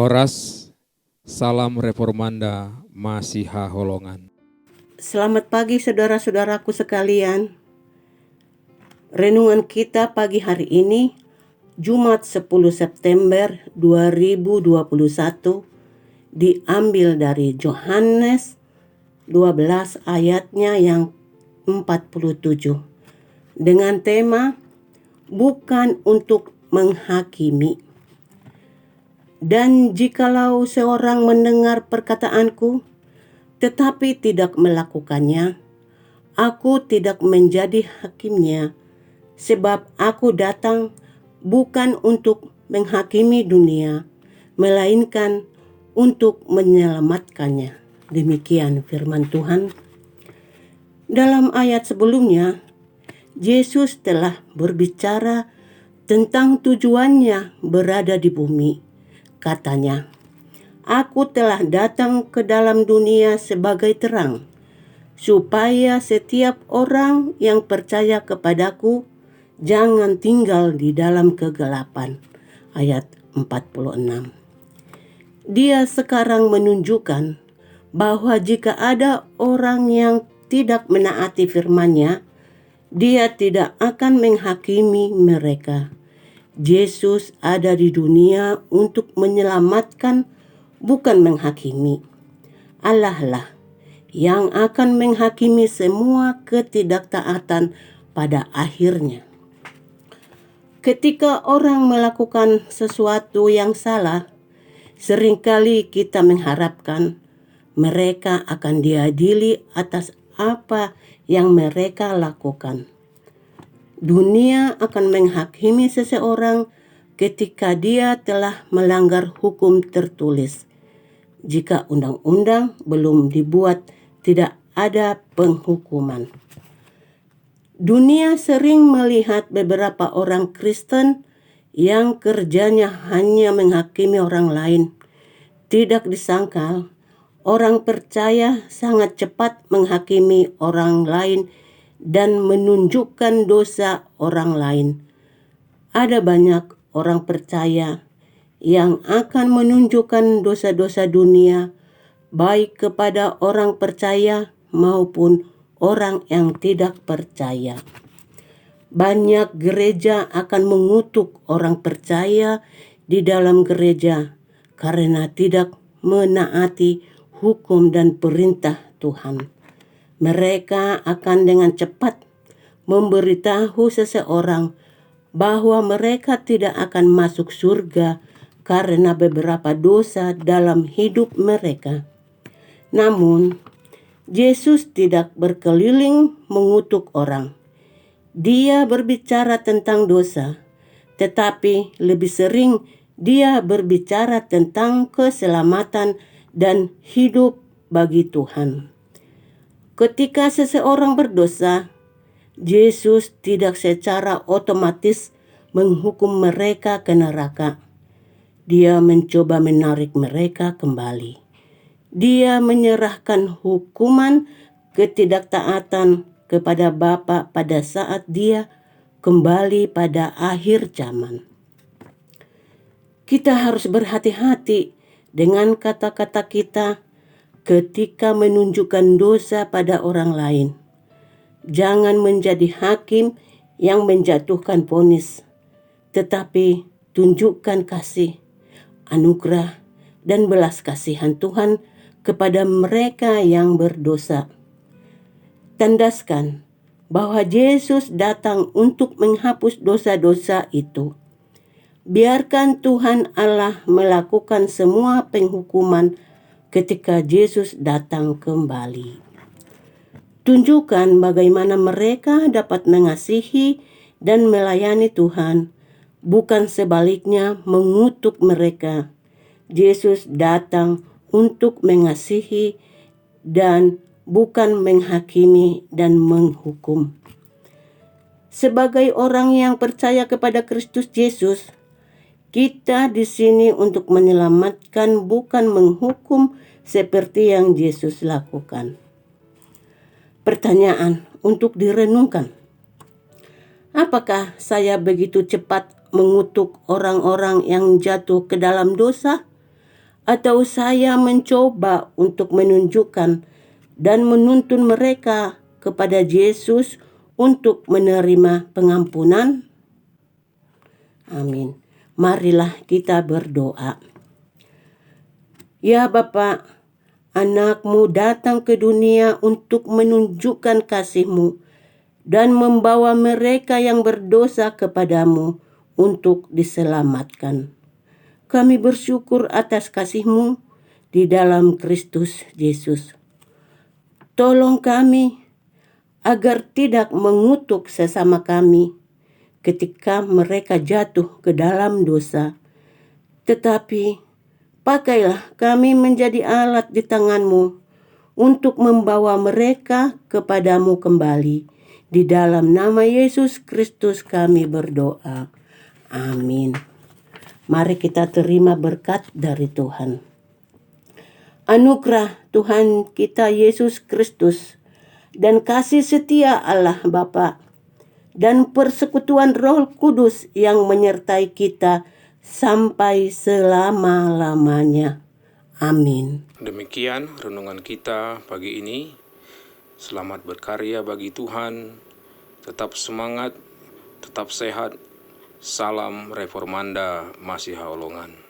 Horas, salam reformanda Masiha Holongan. Selamat pagi saudara-saudaraku sekalian. Renungan kita pagi hari ini, Jumat 10 September 2021, diambil dari Yohanes 12 ayatnya yang 47. Dengan tema, bukan untuk menghakimi. Dan jikalau seorang mendengar perkataanku, tetapi tidak melakukannya, aku tidak menjadi hakimnya, sebab aku datang bukan untuk menghakimi dunia, melainkan untuk menyelamatkannya. Demikian firman Tuhan. Dalam ayat sebelumnya, Yesus telah berbicara tentang tujuannya berada di bumi. Katanya, "Aku telah datang ke dalam dunia sebagai terang, supaya setiap orang yang percaya kepadaku jangan tinggal di dalam kegelapan." Ayat 46. Dia sekarang menunjukkan bahwa jika ada orang yang tidak menaati firman-Nya, Dia tidak akan menghakimi mereka. Yesus ada di dunia untuk menyelamatkan, bukan menghakimi. Allah lah yang akan menghakimi semua ketidaktaatan pada akhirnya. Ketika orang melakukan sesuatu yang salah, seringkali kita mengharapkan mereka akan diadili atas apa yang mereka lakukan. Dunia akan menghakimi seseorang ketika dia telah melanggar hukum tertulis. Jika undang-undang belum dibuat, tidak ada penghukuman. Dunia sering melihat beberapa orang Kristen yang kerjanya hanya menghakimi orang lain. Tidak disangkal, orang percaya sangat cepat menghakimi orang lain dan menunjukkan dosa orang lain. Ada banyak orang percaya yang akan menunjukkan dosa-dosa dunia, baik kepada orang percaya maupun orang yang tidak percaya. Banyak gereja akan mengutuk orang percaya di dalam gereja karena tidak menaati hukum dan perintah Tuhan. Mereka akan dengan cepat memberitahu seseorang bahwa mereka tidak akan masuk surga karena beberapa dosa dalam hidup mereka. Namun, Yesus tidak berkeliling mengutuk orang. Dia berbicara tentang dosa, tetapi lebih sering Dia berbicara tentang keselamatan dan hidup bagi Tuhan. Ketika seseorang berdosa, Yesus tidak secara otomatis menghukum mereka ke neraka. Dia mencoba menarik mereka kembali. Dia menyerahkan hukuman ketidaktaatan kepada Bapa pada saat Dia kembali pada akhir zaman. Kita harus berhati-hati dengan kata-kata kita ketika menunjukkan dosa pada orang lain. Jangan menjadi hakim yang menjatuhkan vonis, tetapi tunjukkan kasih, anugerah, dan belas kasihan Tuhan kepada mereka yang berdosa. Tandaskan bahwa Yesus datang untuk menghapus dosa-dosa itu. Biarkan Tuhan Allah melakukan semua penghukuman ketika Yesus datang kembali. Tunjukkan bagaimana mereka dapat mengasihi dan melayani Tuhan, bukan sebaliknya mengutuk mereka. Yesus datang untuk mengasihi dan bukan menghakimi dan menghukum. Sebagai orang yang percaya kepada Kristus Yesus, kita di sini untuk menyelamatkan, bukan menghukum seperti yang Yesus lakukan. Pertanyaan untuk direnungkan. Apakah saya begitu cepat mengutuk orang-orang yang jatuh ke dalam dosa? atau saya mencoba untuk menunjukkan dan menuntun mereka kepada Yesus untuk menerima pengampunan? Amin. Marilah kita berdoa. Ya Bapa, anakmu datang ke dunia untuk menunjukkan kasih-Mu dan membawa mereka yang berdosa kepadamu untuk diselamatkan. Kami bersyukur atas kasih-Mu di dalam Kristus Yesus. Tolong kami agar tidak mengutuk sesama kami ketika mereka jatuh ke dalam dosa, tetapi pakailah kami menjadi alat di tangan-Mu untuk membawa mereka kepadamu kembali. Di dalam nama Yesus Kristus kami berdoa. Amin. Mari kita terima berkat dari Tuhan. Anugerah Tuhan kita Yesus Kristus dan kasih setia Allah Bapa dan persekutuan Roh Kudus yang menyertai kita sampai selama-lamanya. Amin. Demikian renungan kita pagi ini. Selamat berkarya bagi Tuhan. Tetap semangat, tetap sehat. Salam Reformanda Masiha Holongan.